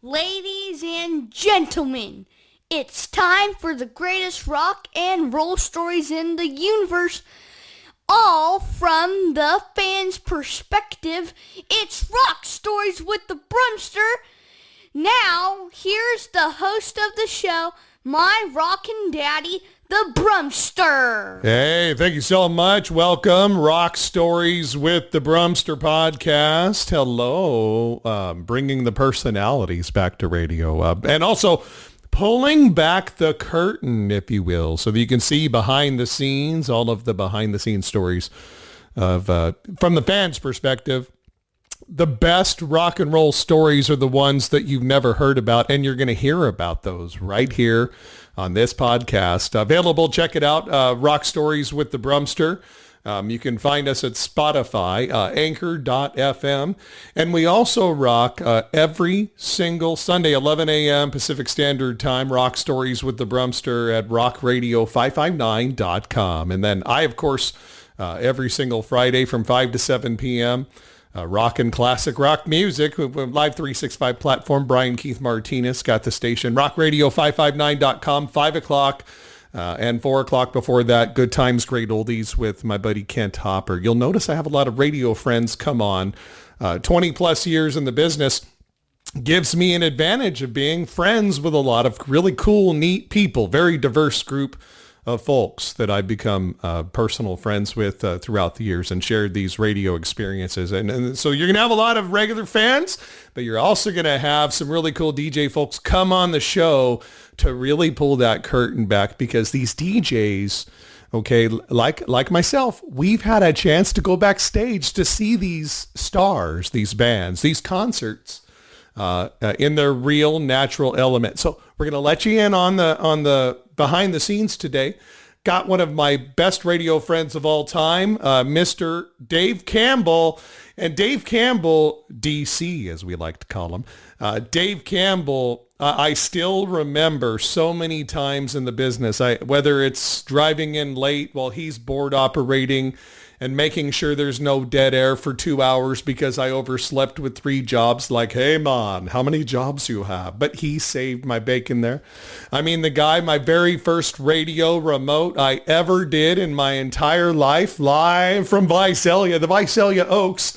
Ladies and gentlemen, it's time for the greatest rock and roll stories in the universe, all from the fans' perspective. It's Rock Stories with the Brumster. Now, here's the host of the show, my rockin' daddy, the Brumster. Hey, thank you so much. Welcome, Rock Stories with the Brumster podcast. Hello, bringing the personalities back to radio, and also pulling back the curtain, if you will, so that you can see behind the scenes, all of the behind the scenes stories of from the fans' perspective. The best rock and roll stories are the ones that you've never heard about, and you're going to hear about those right here on this podcast. Available, check it out, Rock Stories with the Brumster. You can find us at Spotify, anchor.fm, and we also rock every single Sunday, 11 a.m. Pacific Standard Time, Rock Stories with the Brumster at rockradio559.com. And then I, of course, every single Friday from 5 to 7 p.m., rock and classic rock music, live 365 platform. Brian Keith Martinez got the station, rockradio559.com, 5 o'clock and 4 o'clock before that. Good Times, Great Oldies with my buddy Kent Hopper. You'll notice I have a lot of radio friends come on. 20 plus years in the business gives me an advantage of being friends with a lot of really cool, neat people, very diverse group of folks that I've become personal friends with throughout the years and shared these radio experiences. And so you're going to have a lot of regular fans, but you're also going to have some really cool DJ folks come on the show to really pull that curtain back, because these DJs, okay, like myself, we've had a chance to go backstage to see these stars, these bands, these concerts in their real natural element. So we're going to let you in on the behind the scenes today. Got one of my best radio friends of all time, Mr. Dave Campbell. And Dave Campbell, DC, as we like to call him. Dave Campbell, I still remember so many times in the business, whether it's driving in late while he's board operating and making sure there's no dead air for 2 hours because I overslept with 3 jobs. Like, hey, man, how many jobs you have? But he saved my bacon there. I mean, the guy, my very first radio remote I ever did in my entire life, live from Visalia, the Visalia Oaks.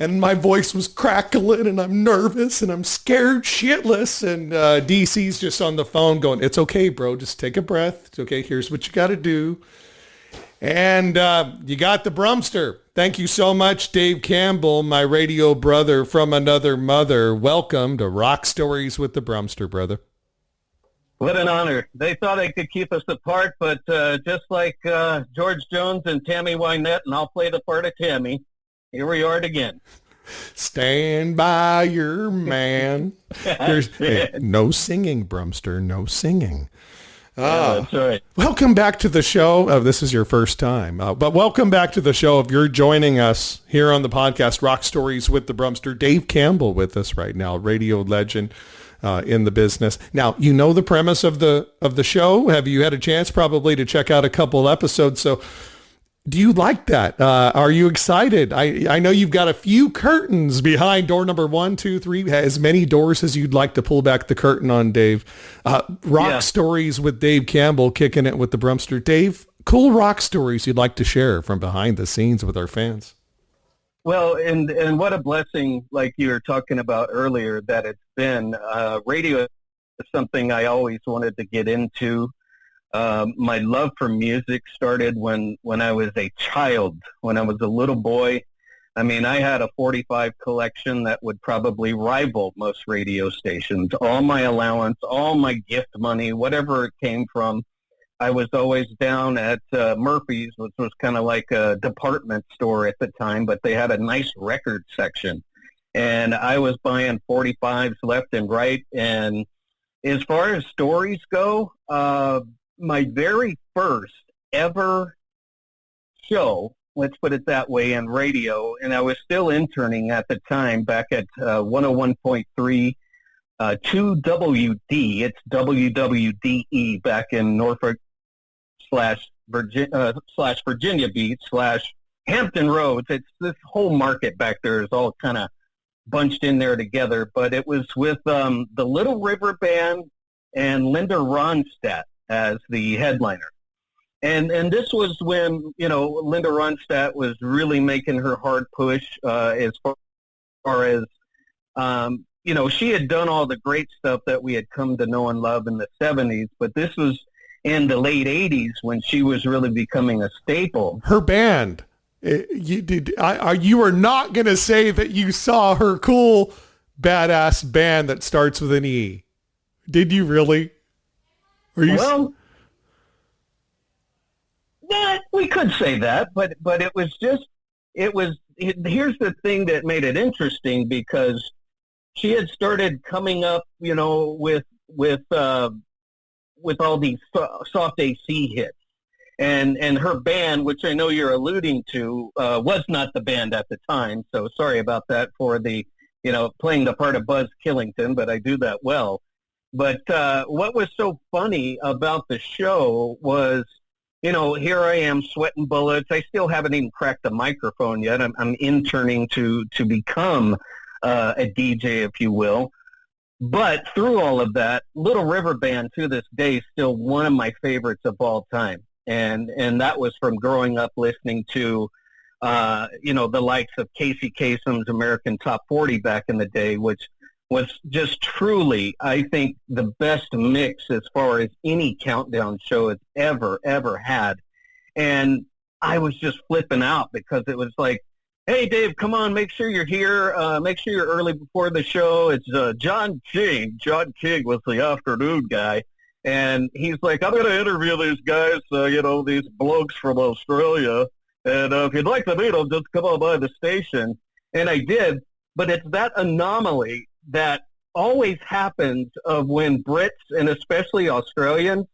And my voice was crackling and I'm nervous and I'm scared shitless. And DC's just on the phone going, it's okay, bro. Just take a breath. It's okay. Here's what you got to do. And you got the Brumster. Thank you so much, Dave Campbell, my radio brother from another mother. Welcome to Rock Stories with the Brumster, brother. What an honor. They thought they could keep us apart, but just like George Jones and Tammy Wynette, and I'll play the part of Tammy, here we are again. Stand by your man. There's no singing, Brumster, no singing. That's right. Welcome back to the show. Oh, this is your first time, but welcome back to the show. If you're joining us here on the podcast, Rock Stories with the Brumster, Dave Campbell with us right now, radio legend in the business. Now, you know the premise of the show. Have you had a chance probably to check out a couple episodes? So do you like that? Are you excited? I know you've got a few curtains behind door number 1, 2, 3, as many doors as you'd like to pull back the curtain on, Dave. Rock Stories with Dave Campbell, kicking it with the Brumster. Dave, cool rock stories you'd like to share from behind the scenes with our fans. Well, and what a blessing, like you were talking about earlier, that it's been. Radio is something I always wanted to get into. My love for music started when I was a child, when I was a little boy. I mean, I had a 45 collection that would probably rival most radio stations. All my allowance, all my gift money, whatever it came from, I was always down at Murphy's, which was kind of like a department store at the time, but they had a nice record section. And I was buying 45s left and right. And as far as stories go, my very first ever show, let's put it that way, in radio, and I was still interning at the time back at 101.3 2WD. It's WWDE back in Norfolk /Virginia Beach /Hampton Roads. It's this whole market back there is all kind of bunched in there together, but it was with the Little River Band and Linda Ronstadt as the headliner. And this was when, Linda Ronstadt was really making her hard push as far as, she had done all the great stuff that we had come to know and love in the 70s, but this was in the late 80s when she was really becoming a staple. Her band. You are not going to say that you saw her cool, badass band that starts with an E. Did you really? Well, yeah, we could say that, but it was just, here's the thing that made it interesting, because she had started coming up, with all these soft AC hits. And her band, which I know you're alluding to, was not the band at the time. So sorry about that for the, playing the part of Buzz Killington, but I do that well. But what was so funny about the show was, here I am sweating bullets. I still haven't even cracked the microphone yet. I'm interning to become a DJ, if you will. But through all of that, Little River Band to this day is still one of my favorites of all time. And that was from growing up listening to, the likes of Casey Kasem's American Top 40 back in the day, which was just truly, I think, the best mix as far as any countdown show has ever had. And I was just flipping out because it was like, hey, Dave, come on, make sure you're here. Make sure you're early before the show. It's John King. John King was the afternoon guy. And he's like, I'm going to interview these guys, these blokes from Australia. And if you'd like to meet them, just come on by the station. And I did. But it's that anomaly that always happens of when Brits, and especially Australians,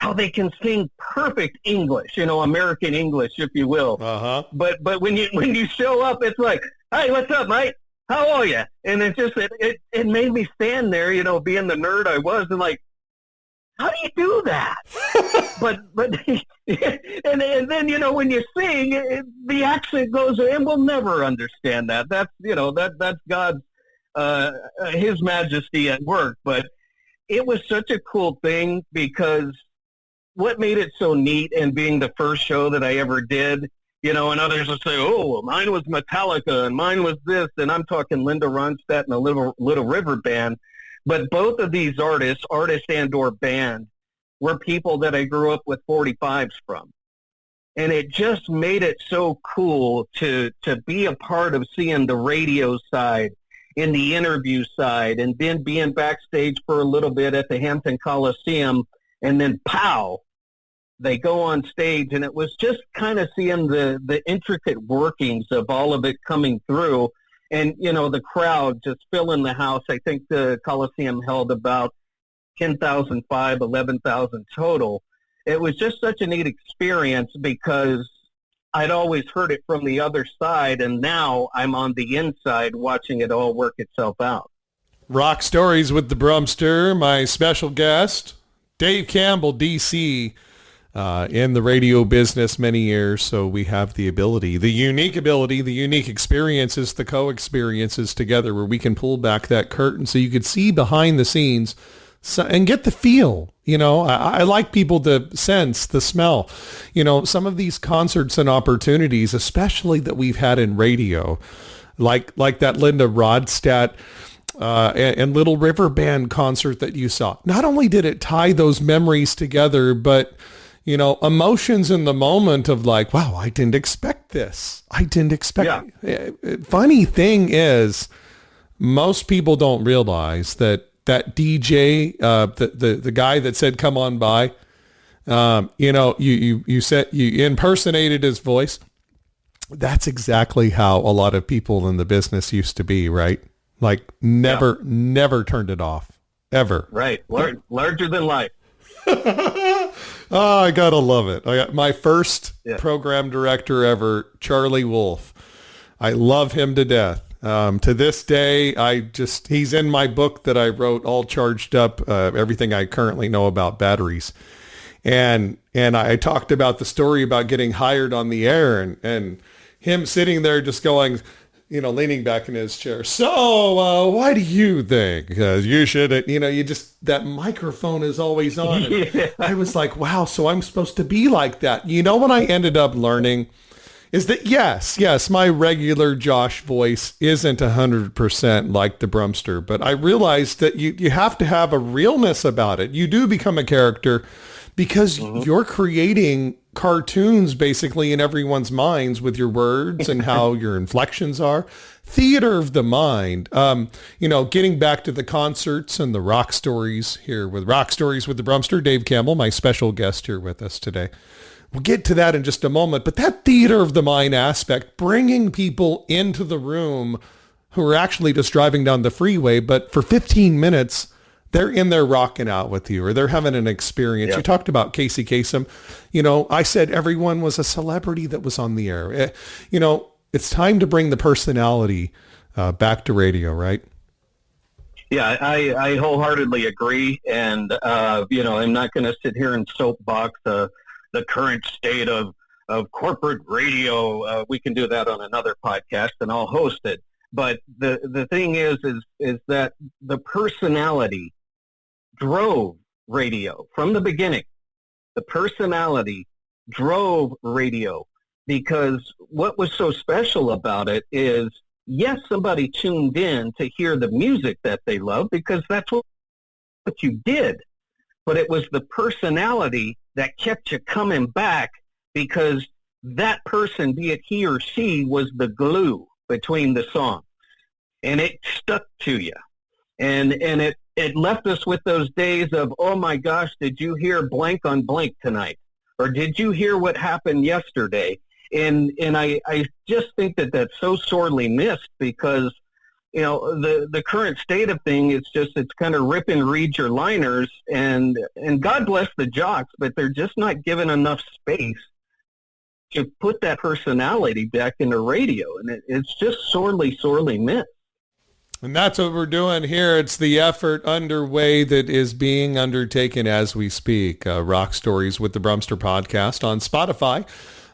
how they can sing perfect English, American English, if you will. Uh-huh. But when you show up, it's like, hey, what's up, mate? How are you? And it just, it made me stand there, being the nerd I was, and like, how do you do that? but and then when you sing, the accent goes, and we'll never understand that. That's that's God's His Majesty at work. But it was such a cool thing, because what made it so neat, and being the first show that I ever did, and others will say, oh, well, mine was Metallica and mine was this, and I'm talking Linda Ronstadt and the Little River Band. But both of these artist and or band, were people that I grew up with 45s from. And it just made it so cool to be a part of seeing the radio side and the interview side, and then being backstage for a little bit at the Hampton Coliseum, and then pow, they go on stage. And it was just kind of seeing the intricate workings of all of it coming through. And, the crowd just filling the house. I think the Coliseum held about 10,500, 11,000 total. It was just such a neat experience, because I'd always heard it from the other side, and now I'm on the inside watching it all work itself out. Rock Stories with the Brumster, my special guest, Dave Campbell, DC, in the radio business many years. So we have the unique experiences, the co-experiences together, where we can pull back that curtain so you could see behind the scenes and get the feel. I like people to sense the smell. Some of these concerts and opportunities, especially that we've had in radio, like that Linda Ronstadt and Little River Band concert that you saw. Not only did it tie those memories together, but emotions in the moment of like, wow, I didn't expect this. I didn't expect it. Funny thing is, most people don't realize that DJ, the guy that said, come on by, you said you impersonated his voice. That's exactly how a lot of people in the business used to be, right? Like never turned it off, ever. Right. Larger than life. Oh, I gotta love it. I got my first program director ever, Charlie Wolf. I love him to death. To this day, he's in my book that I wrote, All Charged Up, everything I currently know about batteries. And I talked about the story about getting hired on the air, and him sitting there just going, leaning back in his chair. So, why do you think you should, you just, that microphone is always on. Yeah. I was like, wow, so I'm supposed to be like that. What I ended up learning is that, yes, my regular Josh voice isn't 100% like the Brumster, but I realized that you have to have a realness about it. You do become a character because you're creating cartoons basically in everyone's minds with your words and how your inflections are. Theater of the mind. Getting back to the concerts and the rock stories here with Rock Stories with the Brumster, Dave Campbell, my special guest here with us today. We'll get to that in just a moment, but that theater of the mind aspect, bringing people into the room who are actually just driving down the freeway, but for 15 minutes, they're in there rocking out with you, or they're having an experience. Yeah. You talked about Casey Kasem. I said everyone was a celebrity that was on the air. It's time to bring the personality back to radio, right? Yeah, I wholeheartedly agree. And, I'm not going to sit here and soapbox the current state of corporate radio. We can do that on another podcast, and I'll host it. But the thing is that the personality drove radio from the beginning. The personality drove radio, because what was so special about it is, yes, somebody tuned in to hear the music that they love because that's what you did. But it was the personality that kept you coming back, because that person, be it he or she, was the glue between the song. And it stuck to you. And it left us with those days of, oh my gosh, did you hear blank on blank tonight? Or did you hear what happened yesterday? And I just think that that's so sorely missed, because the current state of thing, it's kind of rip and read your liners, and God bless the jocks, but they're just not given enough space to put that personality back into radio. And it's just sorely missed. And that's what we're doing here. It's the effort underway that is being undertaken as we speak. Rock Stories with the Brumster podcast on Spotify.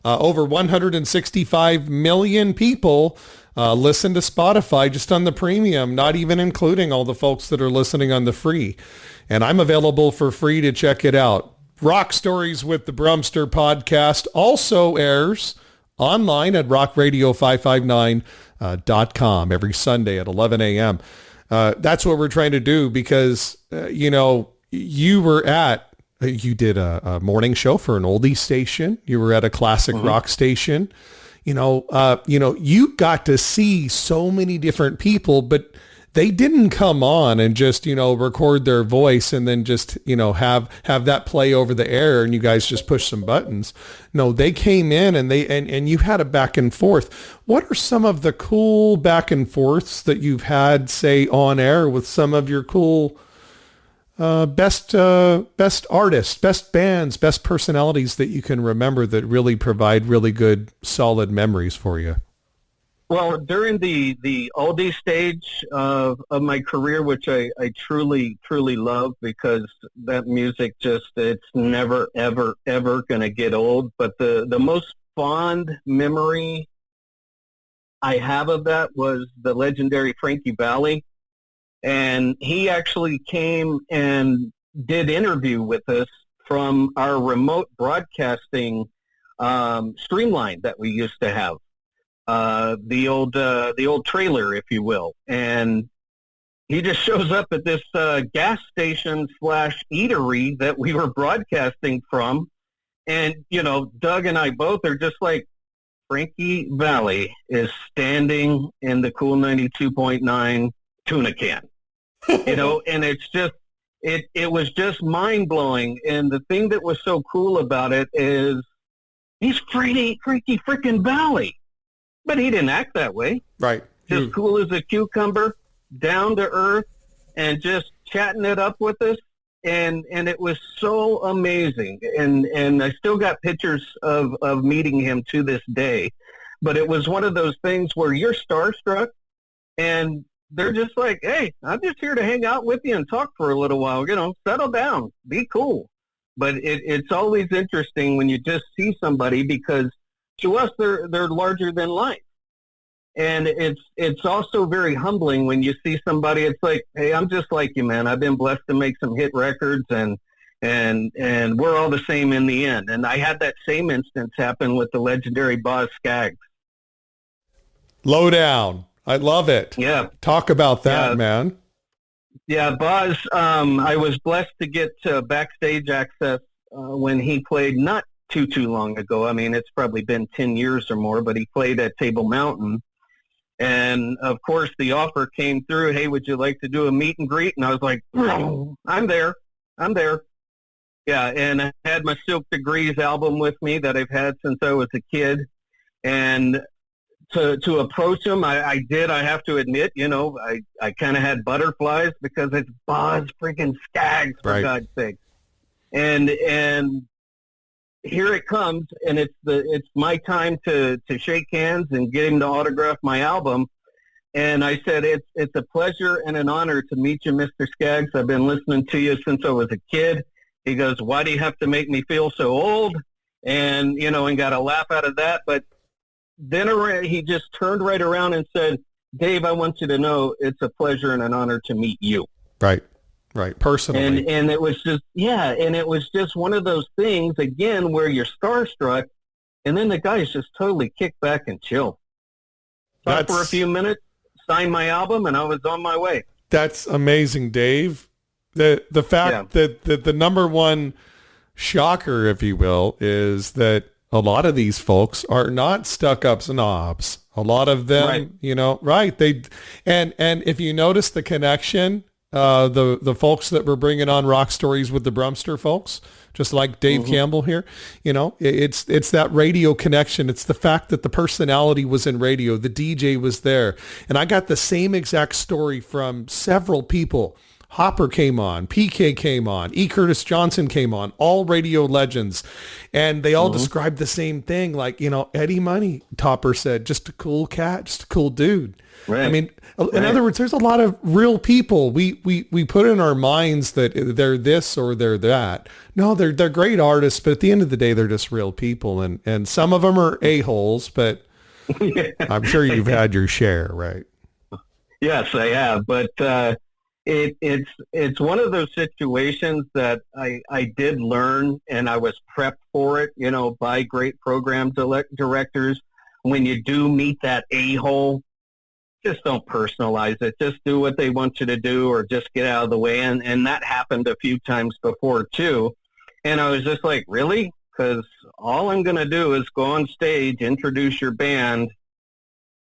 Over 165 million people listen to Spotify just on the premium, not even including all the folks that are listening on the free. And I'm available for free to check it out. Rock Stories with the Brumster podcast also airs online at rockradio559.com every Sunday at 11 a.m. That's what we're trying to do, because, you did a morning show for an oldie station. You were at a classic rock station. You got to see so many different people, but they didn't come on and just, record their voice and then just, have that play over the air and you guys just push some buttons. No, they came in and and you had a back and forth. What are some of the cool back and forths that you've had, say, on air with some of your cool best artists, best bands, best personalities that you can remember that really provide really good, solid memories for you? Well, during the oldie stage of my career, which I truly love, because that music it's never, ever, ever going to get old. But the most fond memory I have of that was the legendary Frankie Vallie. And he actually came and did interview with us from our remote broadcasting streamline that we used to have. The old trailer, if you will. And he just shows up at this gas station / eatery that we were broadcasting from. And, Doug and I both are just like, Frankie Vallie is standing in the Cool 92.9 tuna can. And it's just, it was just mind blowing. And the thing that was so cool about it is he's Frankie freaking Vallie. But he didn't act that way. Right. Just cool as a cucumber, down to earth, and just chatting it up with us. And it was so amazing. And I still got pictures of meeting him to this day. But it was one of those things where you're starstruck, and they're just like, hey, I'm just here to hang out with you and talk for a little while. Settle down, be cool. But it's always interesting when you just see somebody, because to us, they're larger than life. And it's also very humbling when you see somebody. It's like, hey, I'm just like you, man. I've been blessed to make some hit records, and we're all the same in the end. And I had that same instance happen with the legendary Boz Scaggs. Lowdown. I love it. Yeah. Talk about that, man. Yeah, Boz, I was blessed to get backstage access when he played not too long ago. I mean, it's probably been 10 years or more, but he played at Table Mountain. And, of course, the offer came through, hey, would you like to do a meet and greet? And I was like, I'm there. Yeah, and I had my Silk Degrees album with me that I've had since I was a kid. And to approach him, I did, I have to admit, I kind of had butterflies because it's Boz freaking Scaggs, for God's sake. And here it comes, and it's my time to shake hands and get him to autograph my album. And I said, it's a pleasure and an honor to meet you, Mr. Scaggs. I've been listening to you since I was a kid. He goes, why do you have to make me feel so old? And, and got a laugh out of that. But then he just turned right around and said, Dave, I want you to know it's a pleasure and an honor to meet you. Right. Personally. And it was just, and it was just one of those things, again, where you're starstruck, and then the guys just totally kick back and chill. Talk for a few minutes, signed my album, and I was on my way. That's amazing, Dave. The fact that the number one shocker, if you will, is that a lot of these folks are not stuck-up snobs. A lot of them, They and if you notice the connection, the folks that were bringing on Rock Stories with the Brumster folks, just like Dave Campbell here, it's that radio connection. It's the fact that the personality was in radio, the DJ was there. And I got the same exact story from several people. Hopper came on, PK came on, E. Curtis Johnson came on, all radio legends. And they all described the same thing. Like, Eddie Money, Topper said, just a cool cat, just a cool dude. Right. I mean, in other words, there's a lot of real people. We put in our minds that they're this or they're that. No, they're great artists, but at the end of the day, they're just real people. And some of them are a-holes, but I'm sure you've had your share, right? Yes, I have. But it's one of those situations that I did learn, and I was prepped for it, by great program directors. When you do meet that a-hole, just don't personalize it. Just do what they want you to do, or just get out of the way. And that happened a few times before too. And I was just like, really? Because all I'm going to do is go on stage, introduce your band,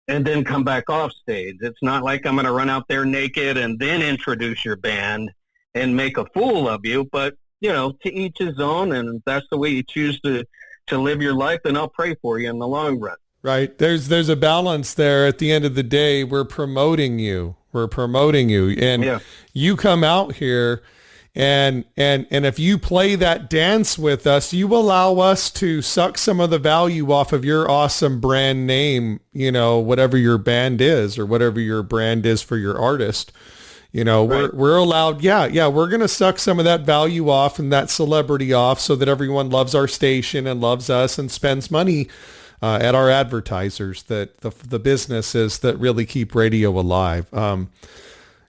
and then come back off stage. It's not like I'm going to run out there naked and then introduce your band and make a fool of you. But, to each his own, and that's the way you choose to live your life, and I'll pray for you in the long run. Right. There's a balance there. At the end of the day, we're promoting you. And you come out here and if you play that dance with us, you allow us to suck some of the value off of your awesome brand name, whatever your band is or whatever your brand is for your artist. We're allowed. We're going to suck some of that value off and that celebrity off so that everyone loves our station and loves us and spends money at our advertisers, that the businesses that really keep radio alive. And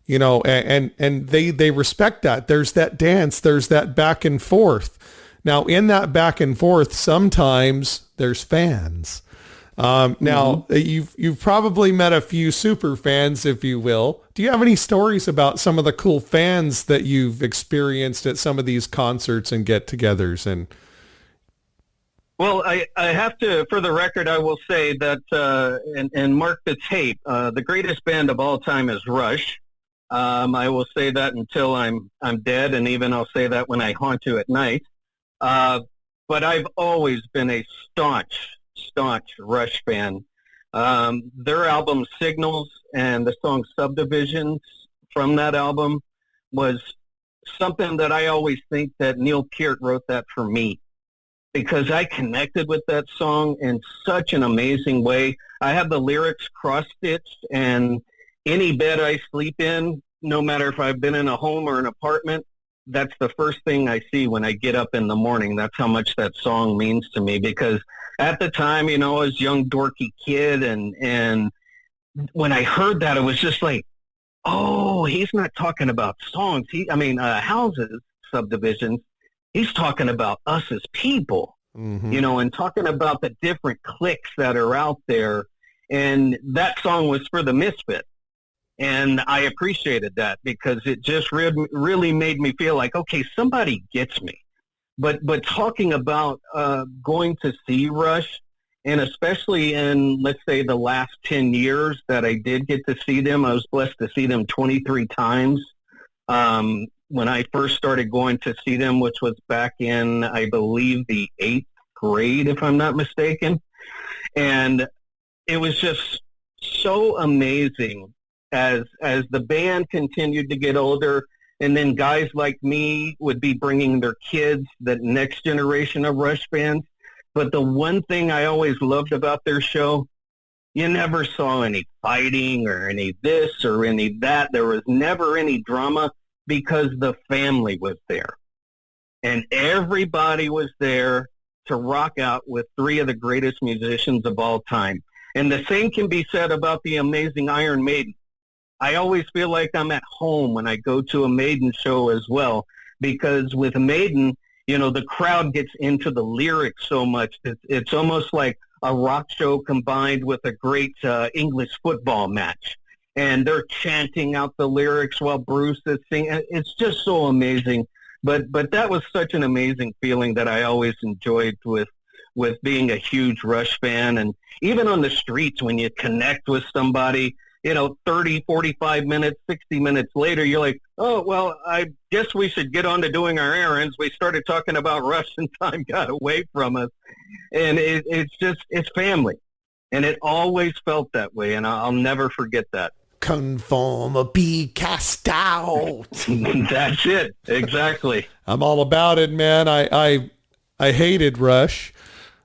they respect that. There's that dance, there's that back and forth. Now in that back and forth, sometimes there's fans. Now you've probably met a few super fans, if you will. Do you have any stories about some of the cool fans that you've experienced at some of these concerts and get-togethers? Well, I have to, for the record, I will say that, and mark the tape, the greatest band of all time is Rush. I will say that until I'm dead, and even I'll say that when I haunt you at night. But I've always been a staunch Rush fan. Their album Signals and the song Subdivisions from that album was something that I always think that Neil Peart wrote that for me, because I connected with that song in such an amazing way. I have the lyrics cross-stitched, and any bed I sleep in, no matter if I've been in a home or an apartment, that's the first thing I see when I get up in the morning. That's how much that song means to me, because at the time, I was a young dorky kid, and when I heard that, it was just like, oh, he's not talking about songs. Houses, subdivisions. He's talking about us as people, and talking about the different cliques that are out there. And that song was for the Misfit. And I appreciated that because it just really made me feel like, okay, somebody gets me. But talking about going to see Rush, and especially in, let's say, the last 10 years that I did get to see them, I was blessed to see them 23 times. When I first started going to see them, which was back in, I believe, the 8th grade, if I'm not mistaken. And it was just so amazing as the band continued to get older. And then guys like me would be bringing their kids, the next generation of Rush fans. But the one thing I always loved about their show, you never saw any fighting or any this or any that. There was never any drama because the family was there. And everybody was there to rock out with three of the greatest musicians of all time. And the same can be said about the amazing Iron Maiden. I always feel like I'm at home when I go to a Maiden show as well, because with Maiden, the crowd gets into the lyrics so much. It's almost like a rock show combined with a great English football match. And they're chanting out the lyrics while Bruce is singing. It's just so amazing. But that was such an amazing feeling that I always enjoyed with being a huge Rush fan. And even on the streets, when you connect with somebody, 30, 45 minutes, 60 minutes later, you're like, oh, well, I guess we should get on to doing our errands. We started talking about Rush and time got away from us. And it's family. And it always felt that way. And I'll never forget that. Conform or be cast out. That's it. Exactly. I'm all about it, man. I hated Rush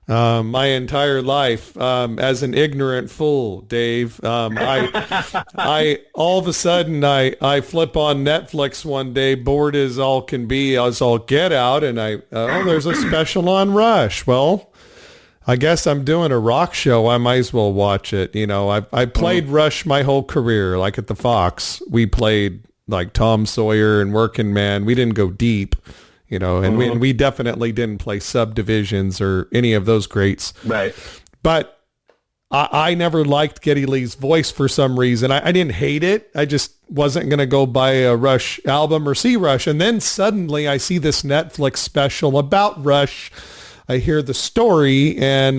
my entire life as an ignorant fool, Dave. I all of a sudden I flip on Netflix one day, bored as all can be, as all get out, and there's a special on Rush. Well, I guess I'm doing a rock show. I might as well watch it. I played Rush my whole career. Like at the Fox, we played like Tom Sawyer and Working Man. We didn't go deep, and we definitely didn't play Subdivisions or any of those greats. Right. But I never liked Geddy Lee's voice for some reason. I didn't hate it. I just wasn't going to go buy a Rush album or see Rush. And then suddenly I see this Netflix special about Rush. I hear the story, and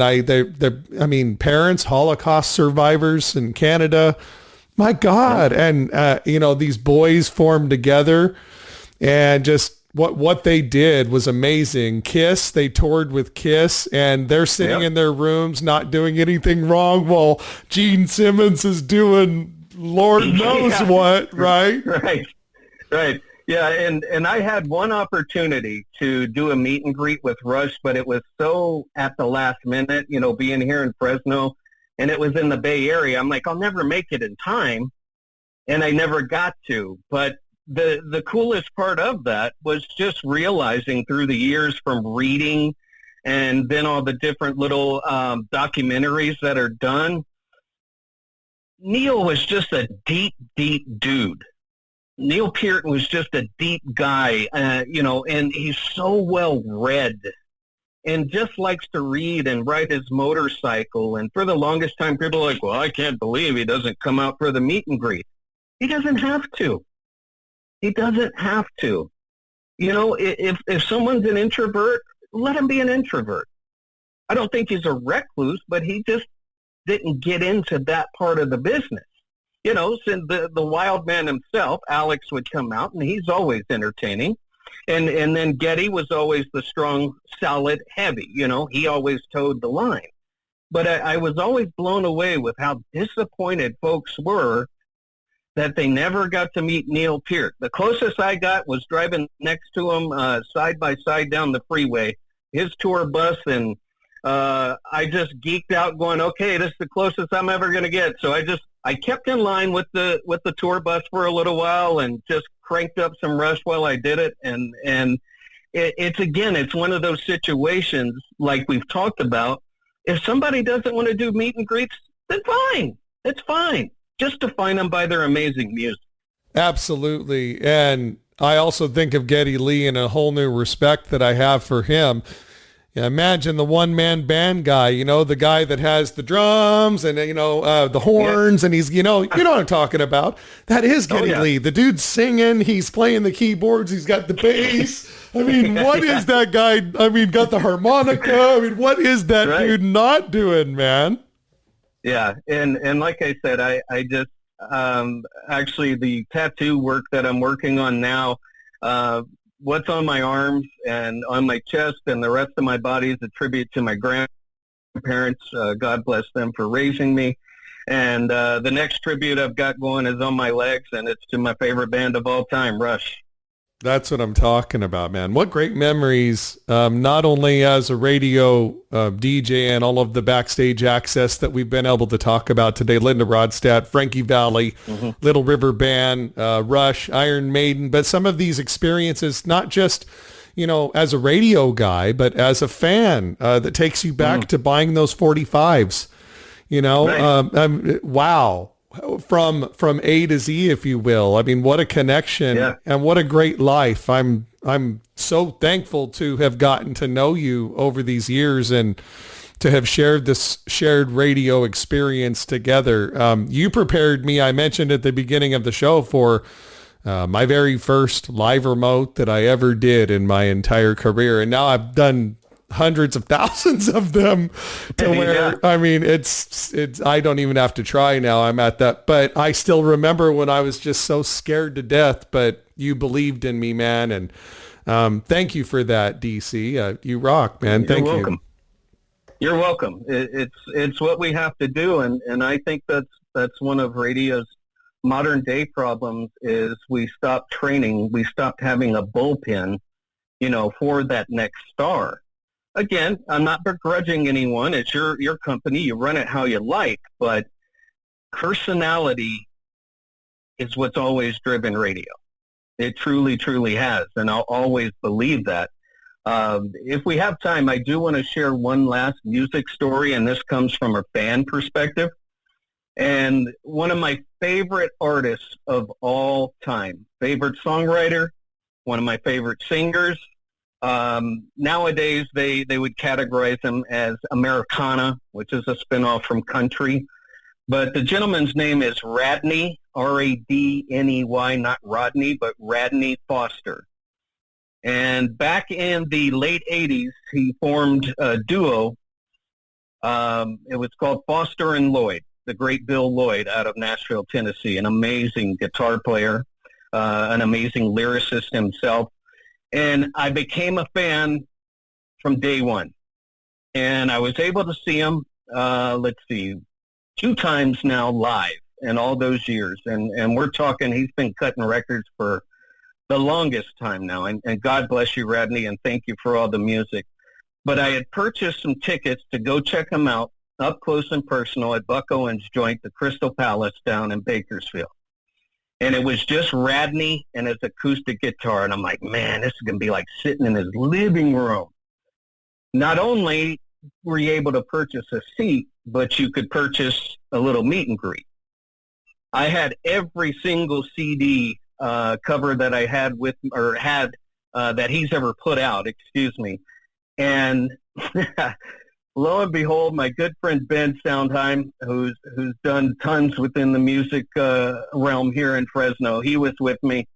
parents, Holocaust survivors in Canada, my God. And, these boys formed together, and just what they did was amazing. Kiss, they toured with Kiss, and they're sitting in their rooms, not doing anything wrong, while Gene Simmons is doing Lord knows what, right? Right. Yeah, and I had one opportunity to do a meet and greet with Rush, but it was so at the last minute, being here in Fresno, and it was in the Bay Area. I'm like, I'll never make it in time, and I never got to. But the coolest part of that was just realizing through the years from reading and then all the different little documentaries that are done, Neil was just a deep, deep dude. Neil Peart was just a deep guy, and he's so well read and just likes to read and ride his motorcycle. And for the longest time, people are like, well, I can't believe he doesn't come out for the meet and greet. He doesn't have to. He doesn't have to. If someone's an introvert, let him be an introvert. I don't think he's a recluse, but he just didn't get into that part of the business. Since the wild man himself, Alex, would come out, and he's always entertaining. And then Geddy was always the strong, solid, heavy. He always towed the line. But I was always blown away with how disappointed folks were that they never got to meet Neil Peart. The closest I got was driving next to him side by side down the freeway, his tour bus, and I just geeked out going, okay, this is the closest I'm ever going to get. So I kept in line with the tour bus for a little while and just cranked up some Rush while I did it. And it's one of those situations like we've talked about. If somebody doesn't want to do meet and greets, then fine. It's fine. just to find them by their amazing music. Absolutely. And I also think of Geddy Lee in a whole new respect that I have for him. Yeah, imagine the one-man band guy, the guy that has the drums and, the horns, and he's, you know what I'm talking about. That is Geddy Lee. The dude's singing, he's playing the keyboards, he's got the bass. I mean, what is that guy? I mean, got the harmonica. I mean, what is that dude not doing, man? Yeah, and like I said, I just, actually the tattoo work that I'm working on now, what's on my arms and on my chest and the rest of my body is a tribute to my grandparents. God bless them for raising me. And the next tribute I've got going is on my legs, and it's to my favorite band of all time, Rush. That's what I'm talking about, man. What great memories, not only as a radio DJ and all of the backstage access that we've been able to talk about today, Linda Rondstat, Frankie Vallie, Little River Band, Rush, Iron Maiden, but some of these experiences, not just, as a radio guy, but as a fan that takes you back to buying those 45s, wow. From A to Z, if you will. I mean, what a connection and what a great life. I'm so thankful to have gotten to know you over these years and to have shared this shared radio experience together. You prepared me, I mentioned at the beginning of the show, for my very first live remote that I ever did in my entire career. And now I've done hundreds of thousands of them to where, I mean, it's, I don't even have to try now. I'm at that, but I still remember when I was just so scared to death, but you believed in me, man. And thank you for that, DC. You rock, man. Thank you. You're welcome. It's what we have to do. And I think that's one of radio's modern day problems is we stopped training. We stopped having a bullpen, for that next star. Again, I'm not begrudging anyone. It's your company. You run it how you like, but personality is what's always driven radio. It truly, truly has, and I'll always believe that. If we have time, I do want to share one last music story, and this comes from a fan perspective. And one of my favorite artists of all time, favorite songwriter, one of my favorite singers. Nowadays, they would categorize them as Americana, which is a spinoff from country. But the gentleman's name is Radney, R-A-D-N-E-Y, not Rodney, but Radney Foster. And back in the late 80s, he formed a duo. It was called Foster and Lloyd, the great Bill Lloyd out of Nashville, Tennessee, an amazing guitar player, an amazing lyricist himself. And I became a fan from day one. And I was able to see him, 2 times now live in all those years. And we're talking, he's been cutting records for the longest time now. And God bless you, Radney, and thank you for all the music. But I had purchased some tickets to go check him out up close and personal at Buck Owens' joint, the Crystal Palace down in Bakersfield. And it was just Radney and his acoustic guitar. And I'm like, man, this is going to be like sitting in his living room. Not only were you able to purchase a seat, but you could purchase a little meet and greet. I had every single CD cover that I had that he's ever put out, And lo and behold, my good friend Ben Soundheim, who's done tons within the music realm here in Fresno, he was with me.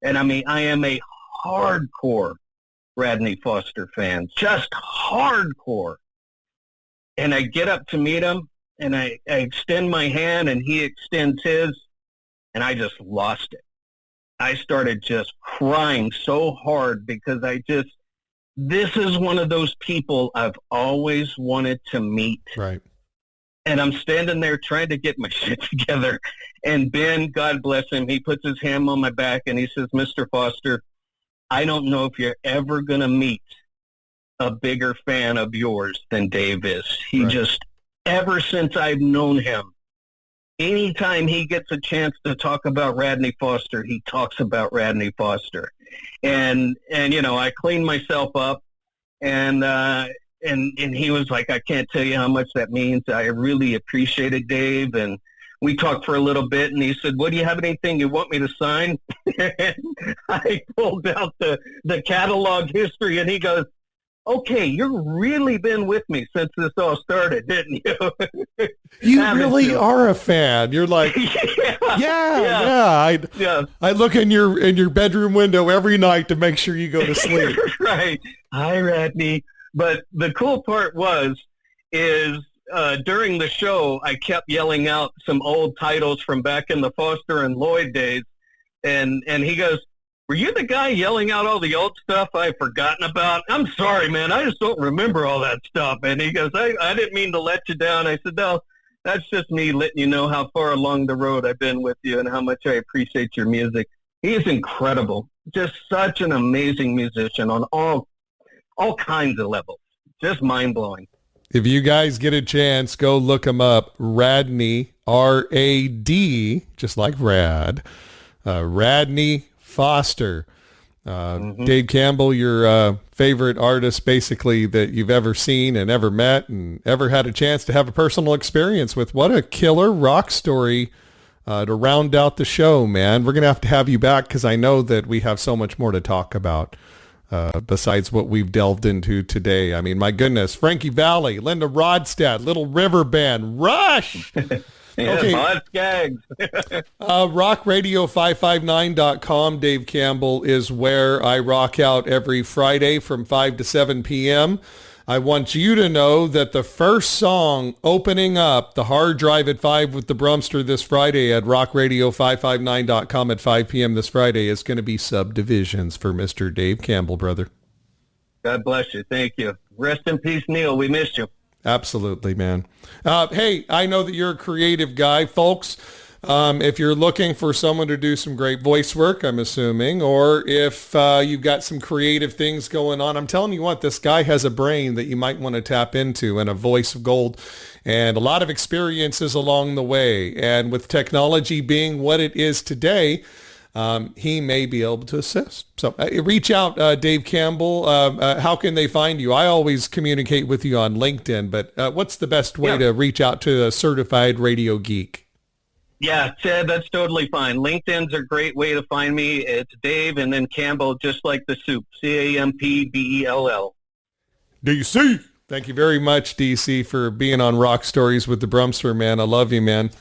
And I mean, I am a hardcore Radney Foster fan, just hardcore. And I get up to meet him, and I extend my hand, and he extends his, and I just lost it. I started just crying so hard because this is one of those people I've always wanted to meet. Right. And I'm standing there trying to get my shit together. And Ben, God bless him, he puts his hand on my back and he says, Mr. Foster, I don't know if you're ever going to meet a bigger fan of yours than Dave is. He just, ever since I've known him, anytime he gets a chance to talk about Radney Foster, he talks about Radney Foster. And I cleaned myself up, and he was like, I can't tell you how much that means. I really appreciate it, Dave. And we talked for a little bit, and he said, "What, do you have anything you want me to sign?" And I pulled out the catalog history, and he goes, "Okay, you've really been with me since this all started, didn't you?" You really are a fan. You're like, yeah. I look in your bedroom window every night to make sure you go to sleep. Right. Hi, Radney. But the cool part is during the show, I kept yelling out some old titles from back in the Foster and Lloyd days, and he goes, "Were you the guy yelling out all the old stuff I've forgotten about?" "I'm sorry, man. I just don't remember all that stuff." And he goes, I didn't mean to let you down. I said, "No, that's just me letting you know how far along the road I've been with you and how much I appreciate your music." He is incredible. Just such an amazing musician on all kinds of levels. Just mind-blowing. If you guys get a chance, go look him up. Radney, R-A-D, just like Rad. Radney Foster. Dave Campbell, your favorite artist basically that you've ever seen and ever met and ever had a chance to have a personal experience with. What a killer rock story to round out the show, man. We're going to have you back because I know that we have so much more to talk about besides what we've delved into today. I mean, my goodness, Frankie Vallie, Linda Rondstat, Little River Band, Rush. Yeah, okay. Boz Scaggs. RockRadio559.com, Dave Campbell, is where I rock out every Friday from 5 to 7 p.m. I want you to know that the first song opening up the Hard Drive at 5 with the Brumster this Friday at RockRadio559.com at 5 p.m. this Friday is going to be Subdivisions for Mr. Dave Campbell, brother. God bless you. Thank you. Rest in peace, Neil. We missed you. Absolutely, man. Hey, I know that you're a creative guy, folks. If you're looking for someone to do some great voice work, I'm assuming, or if you've got some creative things going on, I'm telling you what, this guy has a brain that you might want to tap into and a voice of gold and a lot of experiences along the way. And with technology being what it is today, he may be able to assist. So reach out, Dave Campbell. How can they find you? I always communicate with you on LinkedIn, but what's the best way to reach out to a certified radio geek? Yeah, Ted, that's totally fine. LinkedIn's a great way to find me. It's Dave and then Campbell, just like the soup. Campbell. DC. Thank you very much, DC, for being on Rock Stories with the Brumster, man. I love you, man.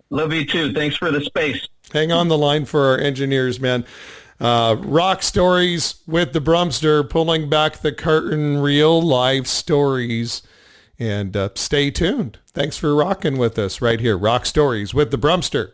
Love you too. Thanks for the space. Hang on the line for our engineers, man. Rock Stories with the Brumster, pulling back the curtain, real life stories. And stay tuned. Thanks for rocking with us right here. Rock Stories with the Brumster.